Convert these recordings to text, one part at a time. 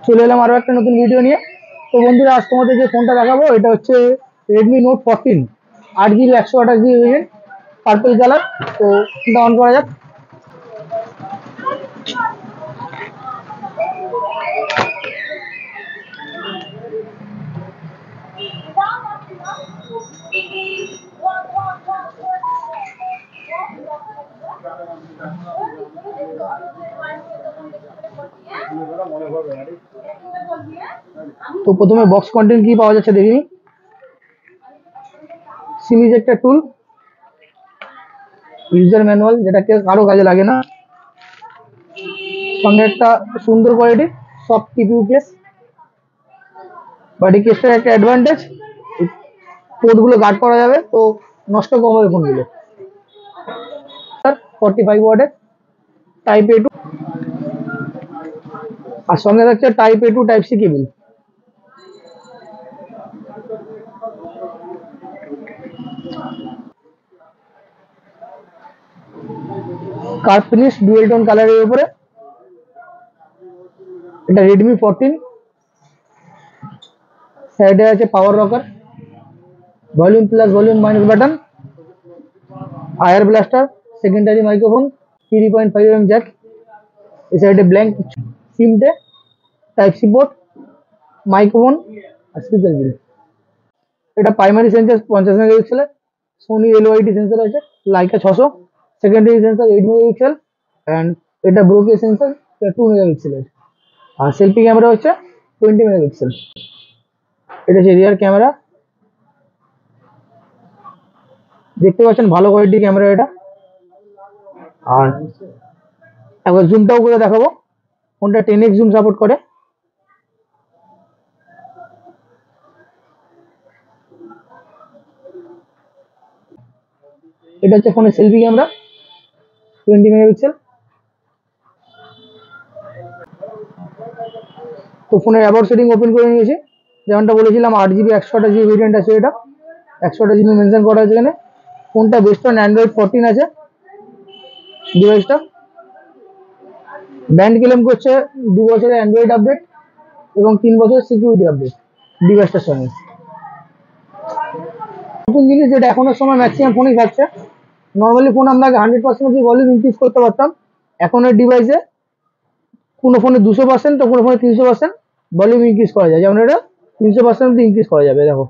চলে এলাম আরো একটা নতুন ভিডিও নিয়ে। তো বন্ধুরা, আজ তোমাদের যে ফোনটা দেখাবো এটা হচ্ছে Redmi note 14, 8 GB 128 GB variant, purple colour. তো ফোনটা অন করা যাক। তো প্রথমে বক্স কন্টেন্ট কি পাওয়া যাচ্ছে দেখিনি। সিম ইজেক্টর টুল, ইউজার ম্যানুয়াল, যেটা কারো কাজে লাগে না, সঙ্গে একটা সুন্দর quality soft TPU case. But এই কেসটার একটা অ্যাডভান্টেজ, পোর্টগুলো গার্ড করা যাবে, তো নষ্ট কম হবে ফোনগুলো। 45 ওয়াটের টাইপ A2, আর সঙ্গে থাকছে type A2 type C cable. Curve finish dual tone কালারের উপরে। এটা রেডমি 14। সাইডে আছে power rocker, volume plus volume minus button, ear blaster, secondary microphone, 3.5mm jack. এই সাইডে ব্ল্যাঙ্ক সিমটে, টাইপ সি পোর্ট, মাইক্রোফোন আর স্পিকার গ্রিল। এটা প্রাইমারি সেন্সর 50 মেগাপিক্সেলের, সোনি LYT সেন্সর আছে, Laika 600, secondary sensor 8 megapixel, and এটা ব্রোকে সেন্সর 2 মেগাপিক্সেলের। আর সেলফি ক্যামেরা হচ্ছে 20 মেগাপিক্সেল। এটা হচ্ছে রিয়ার ক্যামেরা, দেখতে পাচ্ছেন ভালো কোয়ালিটির ক্যামেরা এটা। আর একবার জুমটাও করে দেখাবো, ফোনটা 10x জুম সাপোর্ট করে। এটা হচ্ছে ফোনের সেলফি ক্যামেরা, 20 মেগাপিক্সেল। তো ফোনের অ্যাবাউট সেটিং ওপেন করে নিয়েছি, যেমনটা বলেছিলাম 8 GB 128 GB ভেরিয়েন্ট আছে। এটা 128 GB মেনশন করা আছে এখানে। ফোনটা বেস্ট অন অ্যান্ড্রয়েড 14 আছে ডিভাইসটা। ব্যান্ড ক্লেম করছে 2 বছরের অ্যান্ড্রয়েড আপডেট এবং 3 বছরের সিকিউরিটি আপডেট ডিভাইসটার সঙ্গে। নতুন জিনিস যেটা এখনের সময় ম্যাক্সিমাম ফোনই থাকছে, নর্মালি ফোন আমরা 100% অব্দি ভলিউম ইনক্রিজ করতে পারতাম, এখন এর ডিভাইসে কোনো ফোনে 200%, তো কোনো ফোনে 300% ভলিউম ইনক্রিজ করা যায়। যেমন এটা 300% অব্দি ইনক্রিজ করা যাবে। দেখো,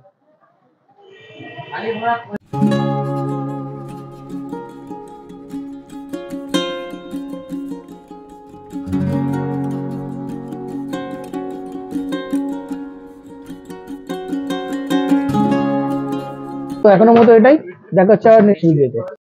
তো এখনো মতো এটাই। দেখা হচ্ছে আর নেক্সট ভিডিওতে।